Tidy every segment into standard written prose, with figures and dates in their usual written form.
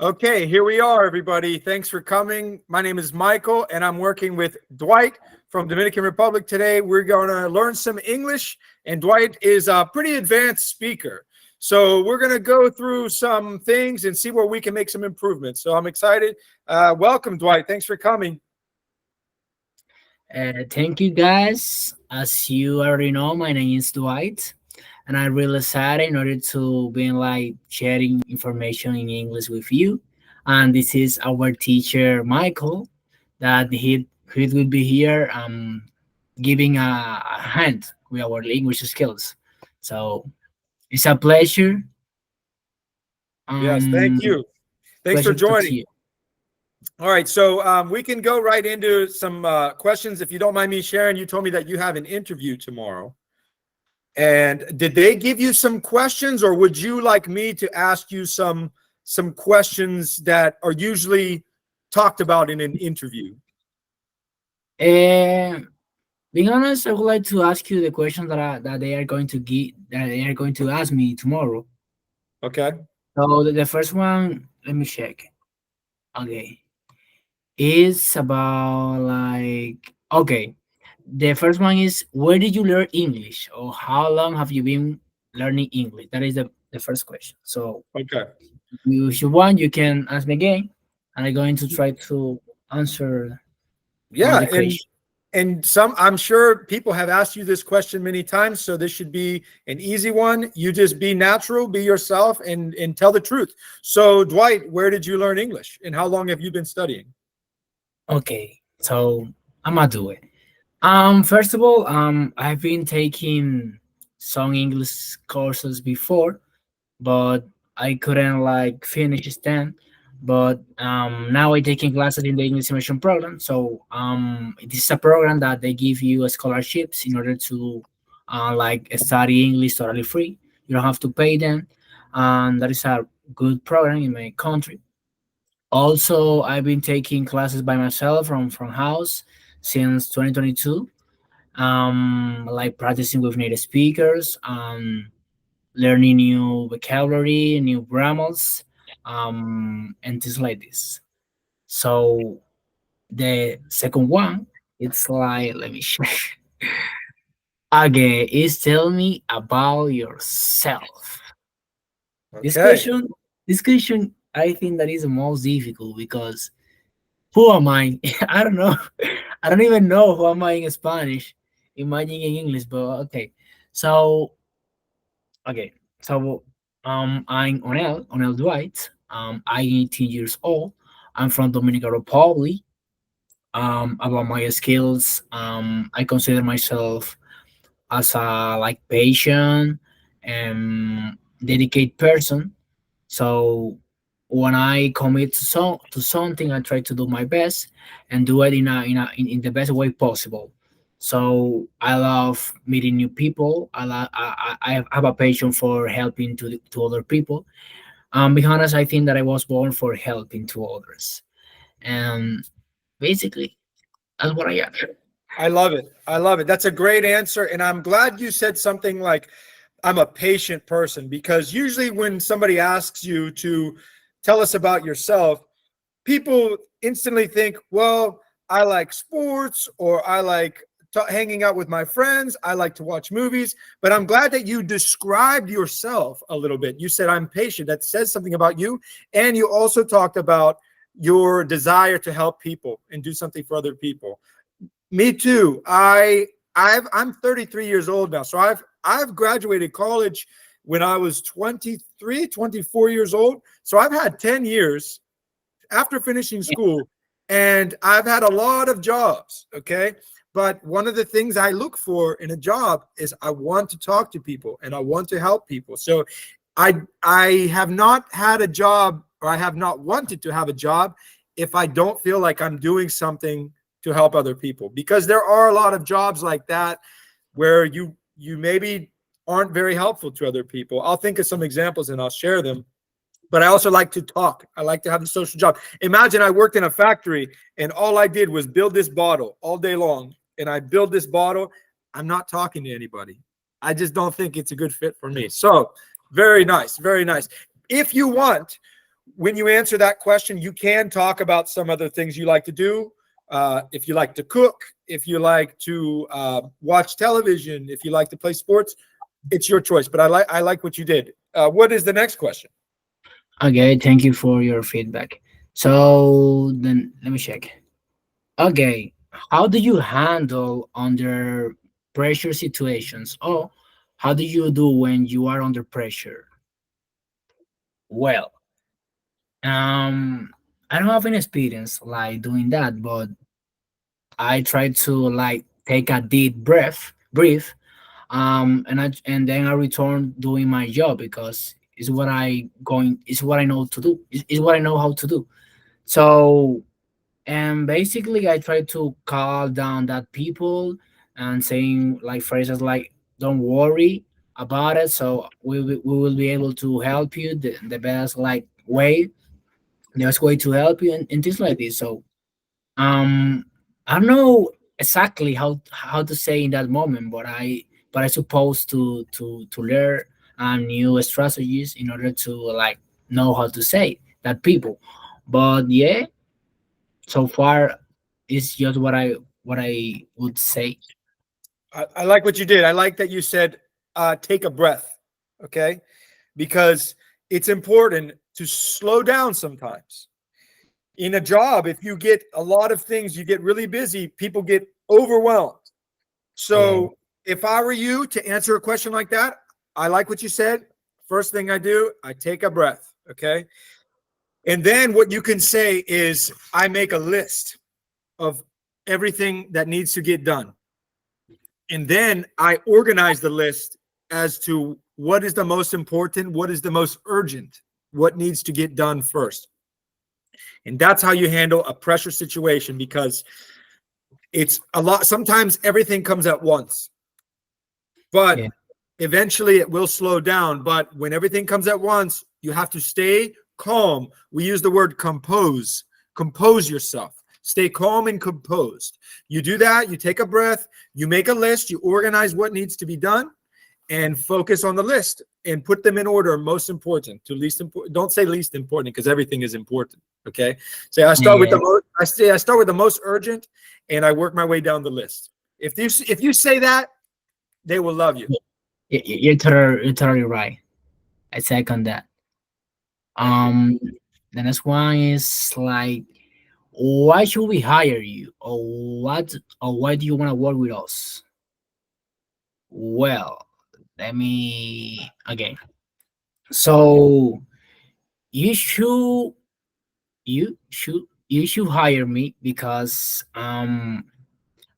Okay, here we are, everybody. Thanks for coming. My name is Michael, and I'm working with Dwight from Dominican Republic today. We're going to learn some English, and Dwight is a pretty advanced speaker. So we're going to go through some things and see where we can make some improvements. So I'm excited. Welcome, Dwight. Thanks for coming. Thank you, guys. As you already know, my name is Dwight, and I'm really excited in order to be like sharing information in English with you. And this is our teacher Michael, that he will be here giving a hand with our English skills. So it's a pleasure. Yes, Um, thank you. Thanks for Pleasure to talk to joining. you. All right, so we can go right into some questions. If you don't mind me sharing, you told me that you have an interview tomorrow. And did they give you some questions, or would you like me to ask you some questions that are usually talked about in an interview? Uh, Being honest, I would like to ask you the questions that they are going to ask me tomorrow. Okay. So the first one, let me check. Okay, is about like okay. The first one is, where did you learn English, or how long have you been learning English? That is the first question. So Okay. if you want, you can ask me again, and I'm going to try to answer all Yeah, the questions. and some I'm sure people have asked you this question many times, so this should be an easy one. You just be natural, be yourself, and tell the truth. So, Dwight, where did you learn English, and how long have you been studying? Okay, so I'm gonna do it. First of all, I've been taking some English courses before, but I couldn't like finish them. But now I'm taking classes in the English immersion program. So this is a program that they give you scholarships in order to like study English totally free. You don't have to pay them, and that is a good program in my country. Also, I've been taking classes by myself from house since 2022, like practicing with native speakers, learning new vocabulary, new grammars, and things like this. So the second one, it's like, let me check. Okay, is tell me about yourself. This Okay. question, this question, I think that is the most difficult because who am I? I don't know. I don't even know who am I in Spanish. Imagine in English, but okay. So okay, so I'm Onel Dwight. I'm 18 years old. I'm from Dominican Republic. About my skills, I consider myself as a like patient and dedicated person. So when I commit to something, I try to do my best and do it in the best way possible. So I love meeting new people. I have a passion for helping to other people. Be honest, I think that I was born for helping to others, and basically that's what I am. I love it. I love it. That's a great answer. And I'm glad you said something like, I'm a patient person, because usually when somebody asks you to tell us about yourself, people instantly think, well, I like sports, or I like hanging out with my friends. I like to watch movies. But I'm glad that you described yourself a little bit. You said, I'm patient. That says something about you. And you also talked about your desire to help people and do something for other people. Me too. I'm 33 years old now. So I've graduated college when I was 23, 24 years old. So I've had 10 years after finishing school, and I've had a lot of jobs, okay? But one of the things I look for in a job is I want to talk to people and I want to help people. So I have not had a job, or I have not wanted to have a job, if I don't feel like I'm doing something to help other people, because there are a lot of jobs like that where you maybe aren't very helpful to other people. I'll think of some examples and I'll share them. But I also like to talk. I like to have the social job. Imagine I worked in a factory and all I did was build this bottle all day long. And I build this bottle. I'm not talking to anybody. I just don't think it's a good fit for me. So very nice. Very nice. If you want, when you answer that question, you can talk about some other things you like to do. If you like to cook, if you like to watch television, if you like to play sports, it's your choice. But I like what you did. What is the next question? Okay, thank you for your feedback. So then let me check. Okay, how do you handle under pressure situations? Or how do you do when you are under pressure? Well, I don't have any experience like doing that, but I try to like take a deep breath, and then I return doing my job because it's what I know to do. It's what I know how to do. So, and basically I try to calm down that people and saying like phrases like don't worry about it, so we will be able to help you the best like way, the best way to help you, and things like this. So um, I don't know exactly how to say in that moment, but I suppose to learn new strategies in order to like know how to say that people. But yeah, so far it's just what I would say. I like what you did. I like that you said take a breath. Okay, because it's important to slow down sometimes. In a job, if you get a lot of things, you get really busy, people get overwhelmed. Yeah, So if I were you to answer a question like that, I like what you said. First thing I do, I take a breath. Okay. And then what you can say is, I make a list of everything that needs to get done. And then I organize the list as to what is the most important, what is the most urgent, what needs to get done first. And that's how you handle a pressure situation, because it's a lot. Sometimes everything comes at once, but yeah, eventually it will slow down. But when everything comes at once, you have to stay calm. We use the word compose yourself. Stay calm and composed. You do that, you take a breath, you make a list, you organize what needs to be done, and focus on the list and put them in order, most important to least important. Don't say least important, because everything is important. Okay. Say I start with yeah. the most, I start with the most urgent, and I work my way down the list. If you say that, they will love you. You're totally right. I second that. Thank you. Um, the next one is like, why should we hire you, or why do you want to work with us? Well, let me again. So you should you should hire me because I'm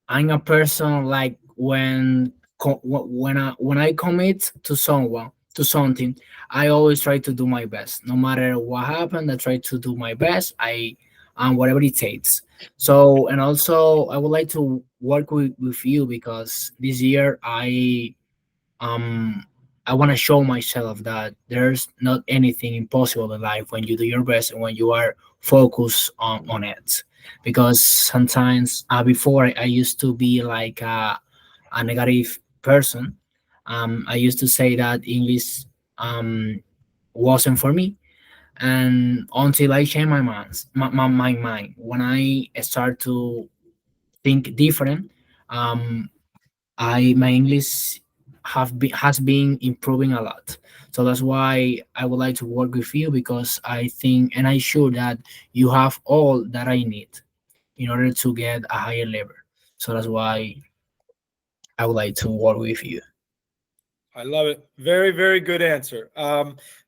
a person like when I commit to something, I always try to do my best. No matter what happened, I try to do my best. Whatever it takes. So, and also I would like to work with you because this year um I want to show myself that there's not anything impossible in life when you do your best and when you are focused on it. Because sometimes before I used to be like a negative person. I used to say that English wasn't for me, and until I changed my mind, when I start to think different, um, I my English has been improving a lot. So that's why I would like to work with you because I think and I sure that you have all that I need in order to get a higher level. So that's why I would like to work with you. I love it. Very, very good answer.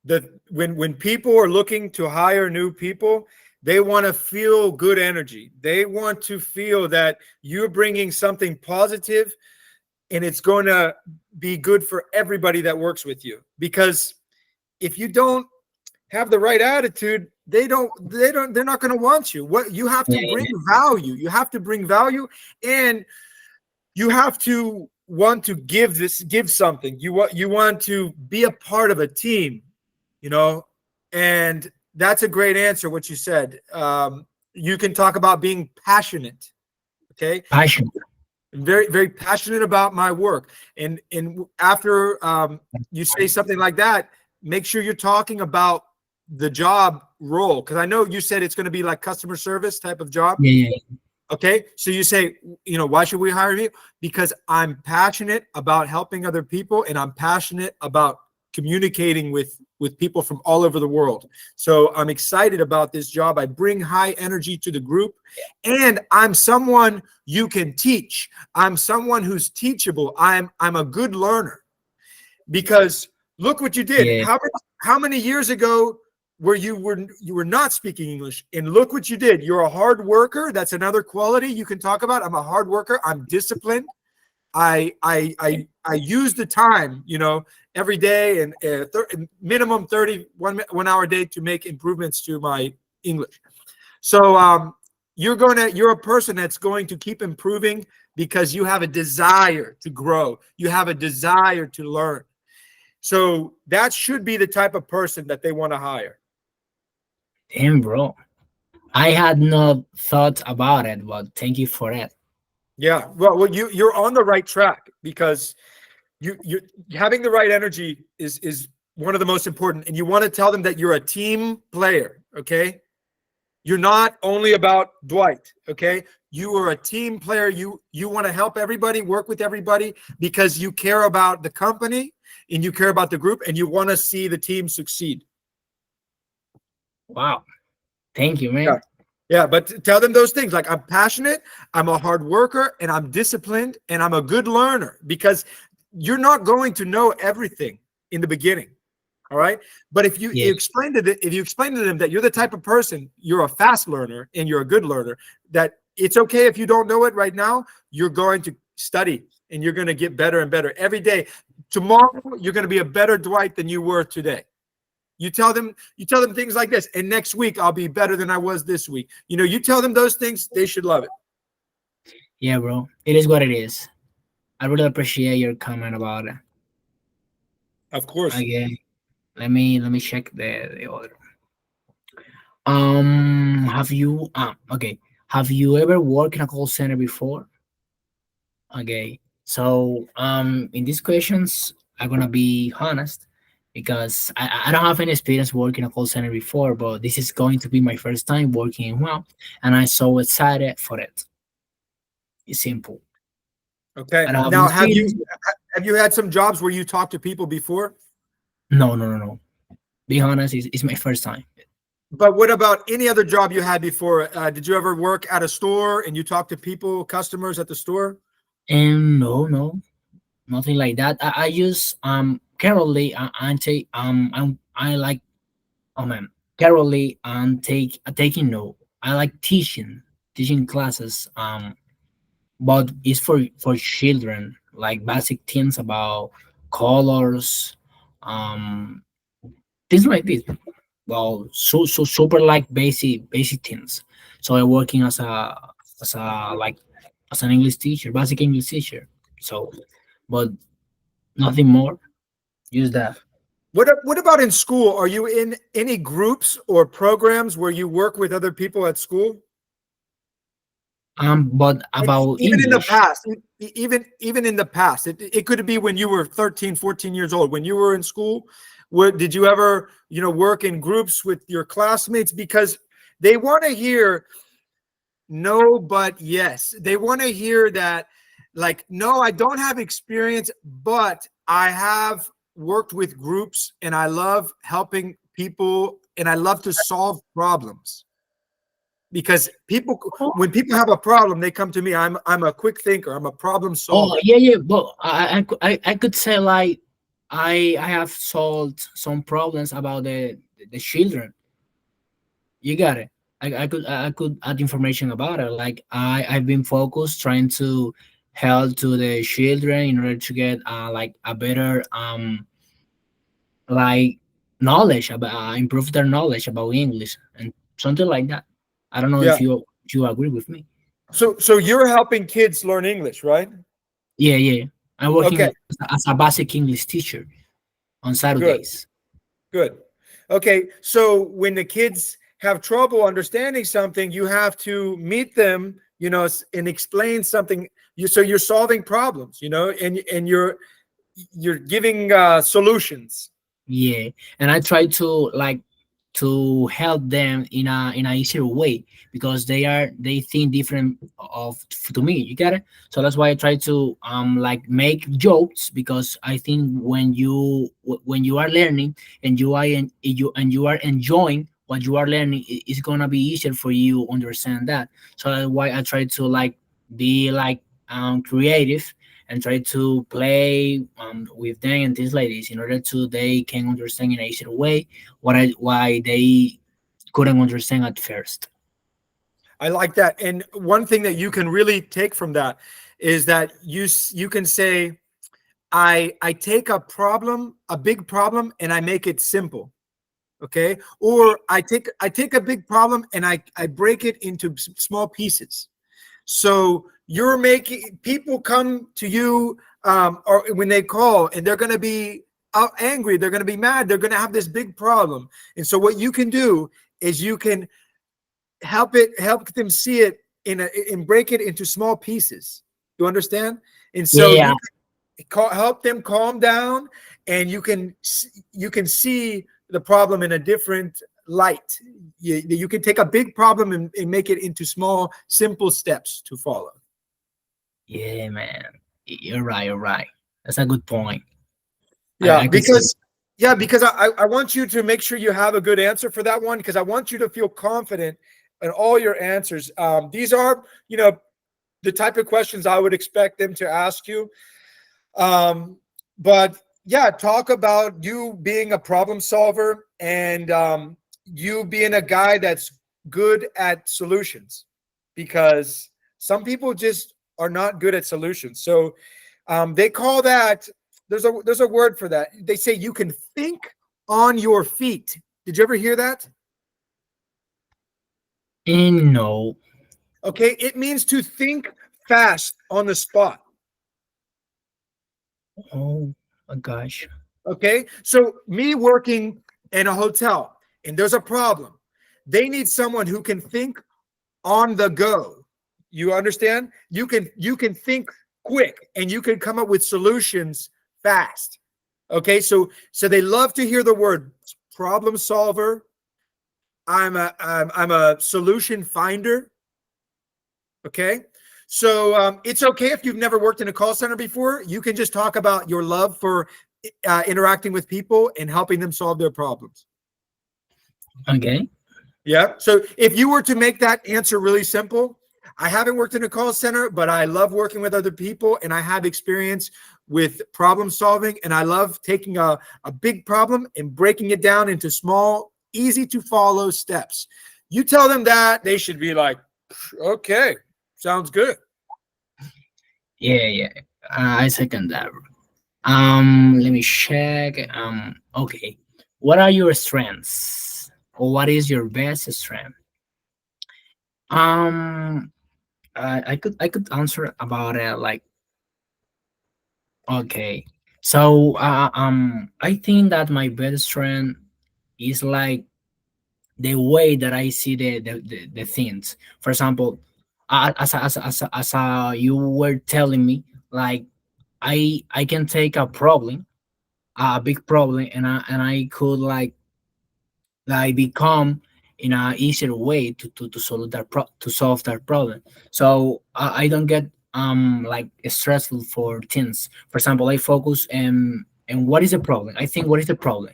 The when people are looking to hire new people, they want to feel good energy. They want to feel that you're bringing something positive, and it's going to be good for everybody that works with you. Because if you don't have the right attitude, they're not going to want you. What you have to bring value. You have to bring value, and you have to want to give something. You want to be a part of a team, you know. And that's a great answer what you said. You can talk about being passionate. Okay. Passion. I'm very, very passionate about my work. And after you say something like that, make sure you're talking about the job role, because I know you said it's going to be like customer service type of job. Yeah, yeah. Okay. So you say, why should we hire you? Because I'm passionate about helping other people, and I'm passionate about communicating with people from all over the world. So I'm excited about this job. I bring high energy to the group, and I'm someone you can teach. I'm someone who's teachable. I'm a good learner, because look what you did. Yeah. How many years ago where you were not speaking English, and look what you did. You're a hard worker. That's another quality you can talk about. I'm a hard worker. I'm disciplined. I use the time, every day, and minimum 1 hour a day to make improvements to my English. So you're a person that's going to keep improving because you have a desire to grow. You have a desire to learn. So that should be the type of person that they want to hire. Damn, bro. I had not thought about it, but thank you for that. Yeah. Well, you're on the right track, because you having the right energy is one of the most important. And you want to tell them that you're a team player. Okay. You're not only about Dwight. Okay. You are a team player. You want to help everybody, work with everybody, because you care about the company and you care about the group, and you want to see the team succeed. Wow. Thank you, man. Yeah. Yeah, but tell them those things, like, I'm passionate, I'm a hard worker, and I'm disciplined, and I'm a good learner, because you're not going to know everything in the beginning. All right. But if you explain to them that you're the type of person, you're a fast learner and you're a good learner, that it's okay if you don't know it right now, you're going to study and you're going to get better and better every day. Tomorrow, you're going to be a better Dwight than you were today. You tell them things like this, and next week I'll be better than I was this week. You tell them those things, they should love it. Yeah, bro. It is what it is. I really appreciate your comment about it. Of course. Okay. Let me check the order. Have you ever worked in a call center before? Okay. So in these questions, I'm gonna be honest, because I don't have any experience working in a call center before, but this is going to be my first time working in one, and I'm so excited for it. It's simple. Okay. I don't have Now, any experience. have you had some jobs where you talked to people before? No. Be honest, it's my first time. But what about any other job you had before? Did you ever work at a store and you talked to people, customers at the store? And no, nothing like that. I use currently I take I like, oh man, currently taking note. I like teaching classes, but it's for children, like basic things about colors, um things like this. Well, so super like basic things. So I'm working as a like as an English teacher, basic English teacher. So, but nothing more. Use that. What about in school? Are you in any groups or programs where you work with other people at school? But about Even in the English. past, even in the past, it could be when you were 13, 14 years old, when you were in school. Did you ever, work in groups with your classmates? Because they want to hear no, but yes. They want to hear that, like, no, I don't have experience, but I have worked with groups and I love helping people and I love to solve problems. Because when people have a problem, they come to me. I'm a quick thinker. I'm a problem solver. Oh yeah. But I could say like I have solved some problems about the children. You got it. I could add information about it. Like I've been focused trying to help to the children in order to get like a better like knowledge about improve their knowledge about English and something like that. I don't know Yeah. if you agree with me. So you're helping kids learn English, right? Yeah. I'm working Okay. as a basic English teacher on Good. Saturdays. Good. Okay. So when the kids have trouble understanding something, you have to meet them, and explain something. So you're solving problems, and you're giving solutions. Yeah, and I try to like to help them in a easier way, because they think different of to me, you get it? So that's why I try to like make jokes, because I think when you are learning and you are enjoying what you are learning, it's gonna be easier for you understand that. So that's why I try to like be like creative, and try to play with them and things like this, in order to they can understand in a easier way why they couldn't understand at first. I like that. And one thing that you can really take from that is that you can say, I take a problem, a big problem, and I make it simple. Okay. Or I take a big problem and I break it into small pieces. So you're making people come to you, or when they call, and they're going to be out angry, they're going to be mad, they're going to have this big problem. And so what you can do is you can help them see it and break it into small pieces. You understand? And so Yeah, you can help them calm down, and you can see the problem in a different light. You can take a big problem and make it into small, simple steps to follow. yeah, man. You're right. You're right. That's a good point. Yeah, I could see. because I want you to make sure you have a good answer for that one, because I want you to feel confident in all your answers. These are, the type of questions I would expect them to ask you. But yeah, talk about you being a problem solver, and you being a guy that's good at solutions, because some people just are not good at solutions. So they call that, there's a word for that. They say you can think on your feet. Did you ever hear that? And no. Okay, it means to think fast on the spot. Oh my gosh. Okay, so me working in a hotel and there's a problem, they need someone who can think on the go. You understand? You can think quick, and you can come up with solutions fast. Okay, so they love to hear the word problem solver. I'm a solution finder. Okay. So it's okay if you've never worked in a call center before. You can just talk about your love for interacting with people and helping them solve their problems. Okay. Yeah. So if you were to make that answer really simple, I haven't worked in a call center, but I love working with other people, and I have experience with problem solving. And I love taking a big problem and breaking it down into small, easy to follow steps. You tell them that, they should be like, okay, sounds good. Yeah, yeah. I second that. Let me check. Okay. What are your strengths? Or what is your best strength? Um, I could answer about it like, okay. So I think that my best strength is like the way that I see the things. For example, you were telling me, like I can take a problem, a big problem, and I could like become in a easier way to solve to solve that problem. So I don't get like stressful for things. For example, I focus and what is the problem? I think what is the problem,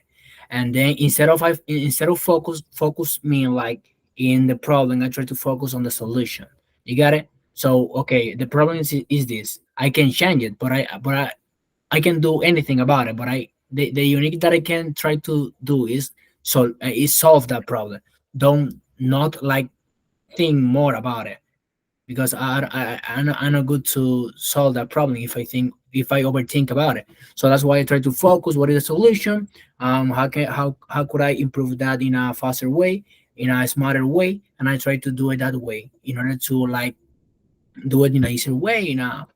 and then instead of focus me like in the problem, I try to focus on the solution. You got it? So okay, the problem is this. I can change it, but I can do anything about it. But the unique that I can try to do is solve that problem. Don't not like think more about it, because I'm not good to solve that problem if I overthink about it. So that's why I try to focus. What is the solution? How could I improve that in a faster way, in a smarter way? And I try to do it that way in order to like do it in a easier way, in a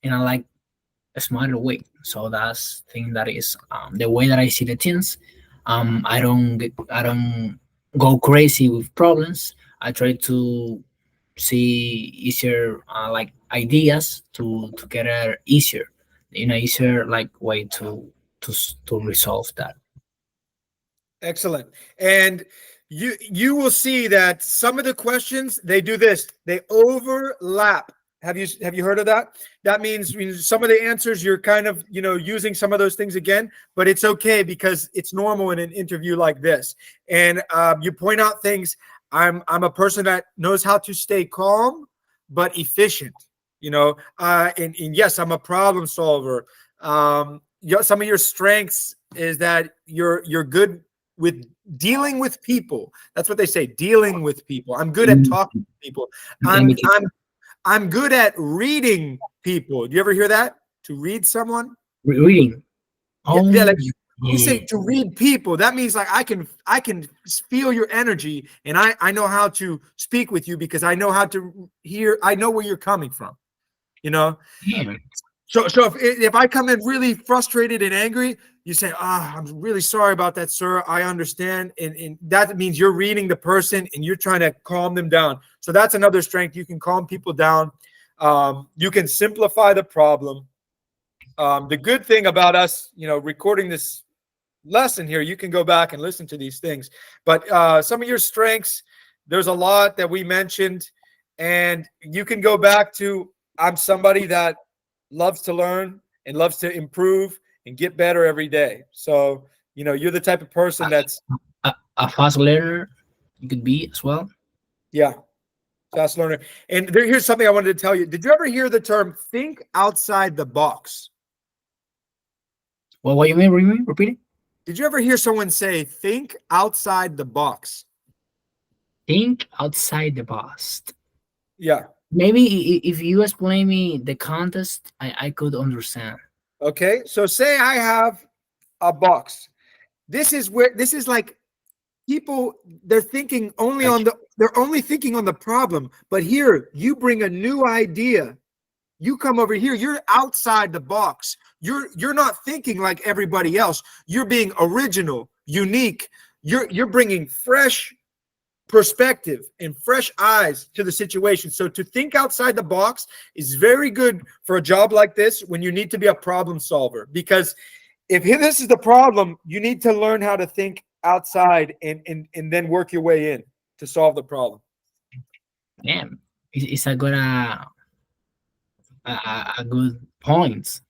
like a smarter way. So that's thing that is the way that I see the things. I don't go crazy with problems. I try to see easier like ideas to get it easier, in a easier like way to resolve that. Excellent. And you will see that some of the questions they do this. They overlap. Have you heard of that? That means some of the answers you're kind of using some of those things again, but it's okay because it's normal in an interview like this. And you point out things. I'm a person that knows how to stay calm but efficient. And yes, I'm a problem solver. Some of your strengths is that you're good with dealing with people. That's what they say, dealing with people. I'm good at talking to people. I'm good at reading people. Do you ever hear that? To read someone? Reading. Oh, Yeah, like you say to read people. That means like I can feel your energy, and I know how to speak with you because I know how to hear. I know where you're coming from. Yeah. So if I come in really frustrated and angry, you say, I'm really sorry about that, sir. I understand. And that means you're reading the person and you're trying to calm them down. So that's another strength. You can calm people down. You can simplify the problem. The good thing about us, recording this lesson here, you can go back and listen to these things. But some of your strengths, there's a lot that we mentioned. And you can go back to, I'm somebody that loves to learn and loves to improve and get better every day. So, you're the type of person that's a fast learner. You could be as well. Yeah, fast learner. And here's something I wanted to tell you. Did you ever hear the term think outside the box? Well, what you mean? Repeat it. Did you ever hear someone say think outside the box? Think outside the box. Yeah. Maybe if you explain me the contest, I could understand. Okay. So say I have a box. This is like people, they're thinking only they're only thinking on the problem. But here you bring a new idea. You come over here, you're outside the box. You're not thinking like everybody else. You're being original, unique. You're bringing fresh perspective and fresh eyes to the situation. So to think outside the box is very good for a job like this when you need to be a problem solver, because if this is the problem, you need to learn how to think outside and then work your way in to solve the problem. Yeah, it's a good a good point.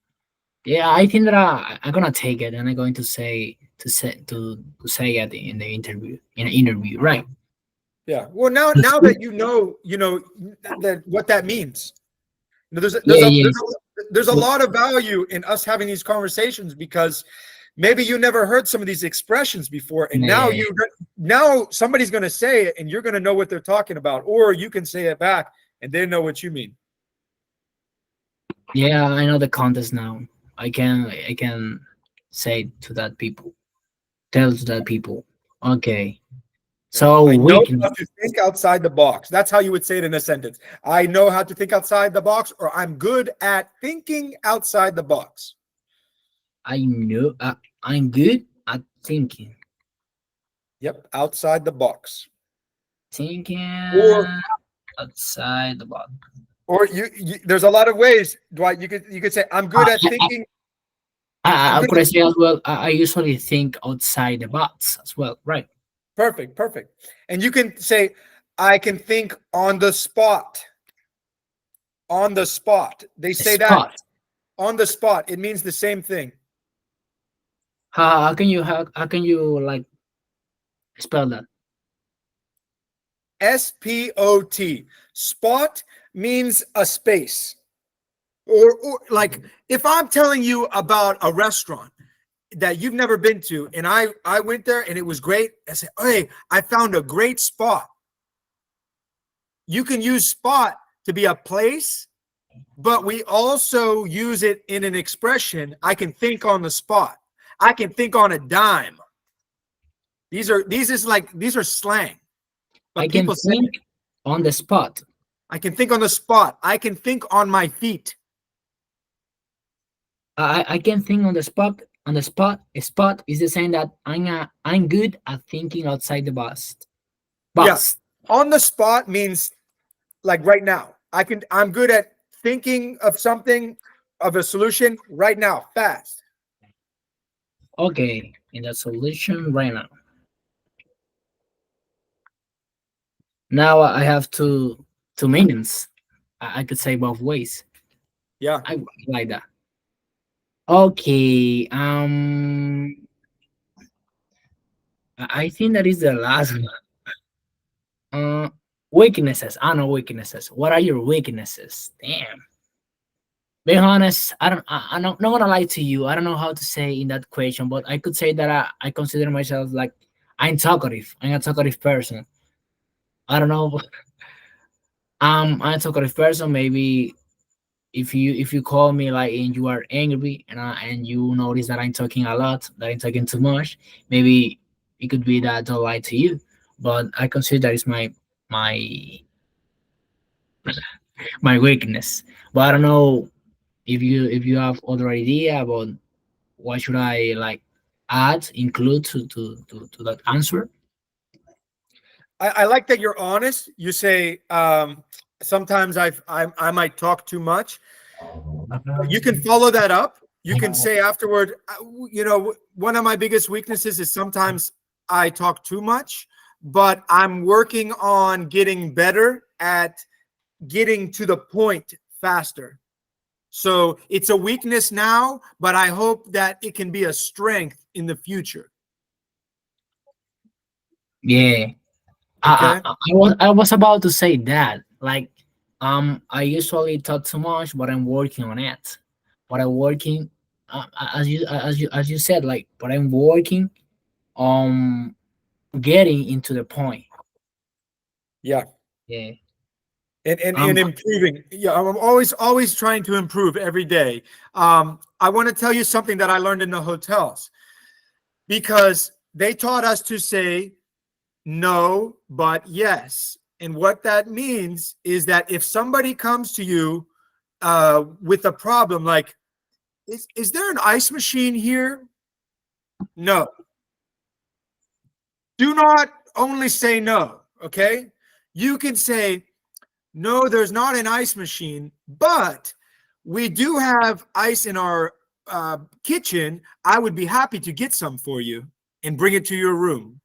Yeah, I think that I'm gonna take it and I'm going to say it in the interview, right? Yeah. Well, now that you know that what that means. There's a lot of value in us having these conversations, because maybe you never heard some of these expressions before, and now somebody's going to say it and you're going to know what they're talking about, or you can say it back and they know what you mean. Yeah, I know the contest now. I can say to that people, tell to that people. Okay. So I we know can how to think outside the box. That's how you would say it in a sentence. I know how to think outside the box, or I'm good at thinking outside the box. I know I'm good at thinking. Yep, outside the box. Thinking outside the box. Or there's a lot of ways, Dwight. You could say I'm good at thinking. I could say as well. I usually think outside the box as well, right? Perfect. And you can say, I can think on the spot. On the spot. They say that on the spot. It means the same thing. How can you like spell that? SPOT. Spot means a space. Or like if I'm telling you about a restaurant that you've never been to, and I went there and it was great, I said, hey, I found a great spot. You can use spot to be a place, but we also use it in an expression. I can think on the spot. I can think on a dime. These are slang. But I can think on the spot. I can think on the spot. I can think on my feet. I can think on the spot. On the spot, a spot is the same that I'm good at thinking outside the box. Yes, on the spot means like right now. I'm good at thinking of something, of a solution right now, fast. Okay, in the solution right now. Now I have two meanings. I could say both ways. Yeah. I like that. Okay. I think that is the last one. Weaknesses. I know weaknesses. What are your weaknesses? Damn. Being honest, I'm not gonna lie to you. I don't know how to say in that question, but I could say that I consider myself like I'm talkative. I'm a talkative person. I don't know. I'm a talkative person. Maybe if you call me like and you are angry and you notice that I'm talking a lot, that I'm talking too much, maybe it could be that I don't lie to you. But I consider that is my my weakness. But I don't know if you have other idea about what should I like add, include to that answer. I like that you're honest. You say sometimes I might talk too much. You can follow that up. You can say afterward, one of my biggest weaknesses is sometimes I talk too much, but I'm working on getting better at getting to the point faster. So it's a weakness now, but I hope that it can be a strength in the future. Yeah, Okay. I was about to say that. Like, I usually talk too much, but I'm working on it. But I'm working, as you said, like, but I'm working on getting into the point. Yeah. Yeah. And improving. Yeah, I'm always trying to improve every day. I want to tell you something that I learned in the hotels because they taught us to say no, but yes. And what that means is that if somebody comes to you with a problem, like, is there an ice machine here? No. Do not only say no, okay? You can say, no, there's not an ice machine, but we do have ice in our kitchen. I would be happy to get some for you and bring it to your room.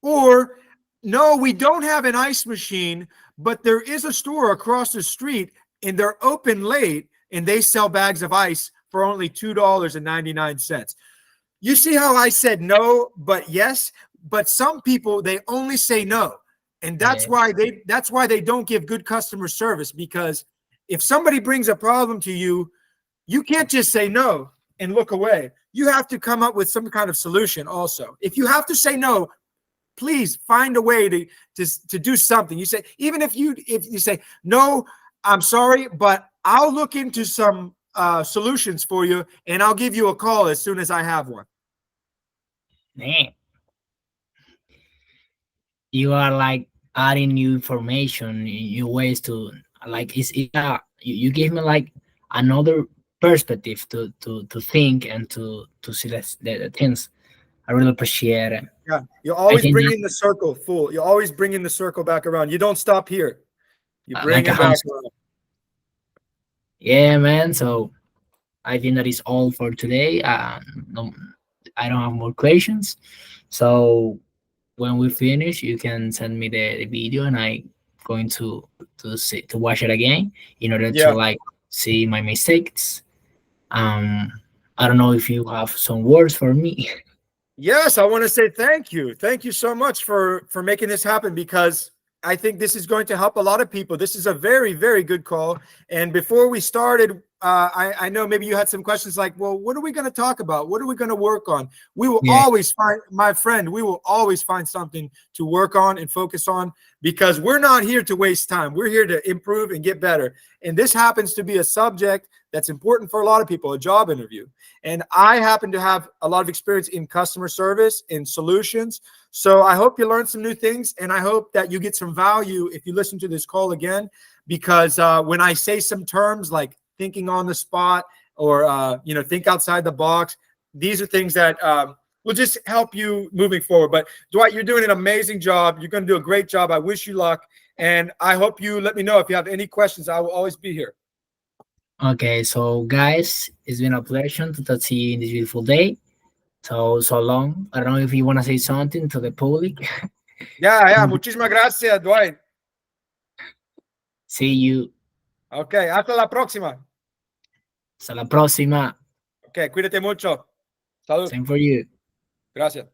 Or, no, we don't have an ice machine, but there is a store across the street and they're open late and they sell bags of ice for only $2.99. You see how I said no, but yes? But some people, they only say no. And Yeah. that's why they don't give good customer service, because if somebody brings a problem to you, you can't just say no and look away. You have to come up with some kind of solution also. If you have to say no, please find a way to do something. You say, even if you say no, I'm sorry, but I'll look into some solutions for you and I'll give you a call as soon as I have one. Man, you are like adding new information, new ways to like you give me like another perspective to think and to see the things. I really appreciate it. Yeah, you're I always think bringing the circle full. You're always bringing the circle back around. You don't stop here. You bring like a it back house. around. Yeah, man. So I think that is all for today. No, I don't have more questions. So when we finish, you can send me the video, and I going to watch it again in order to Yeah. like see my mistakes. Um, I don't know if you have some words for me. Yes, I want to say thank you. Thank you so much for making this happen, because I think this is going to help a lot of people. This is a very, very good call. And before we started, I know maybe you had some questions like, well, what are we going to talk about? What are we going to work on? We will Yeah, always find, my friend, we will always find something to work on and focus on, because we're not here to waste time. We're here to improve and get better. And this happens to be a subject that's important for a lot of people, a job interview. And I happen to have a lot of experience in customer service and solutions. So I hope you learned some new things, and I hope that you get some value if you listen to this call again, because when I say some terms like thinking on the spot or, think outside the box, these are things that will just help you moving forward. But Dwight, you're doing an amazing job. You're going to do a great job. I wish you luck. And I hope you let me know if you have any questions. I will always be here. okay, so guys, it's been a pleasure to talk to you in this beautiful day. So long. I don't know if you want to say something to the public. Ya, muchísimas gracias, Dwight. See you. Ok, hasta la próxima. Hasta la próxima. Ok, cuídate mucho. Salud. Same for you. Gracias.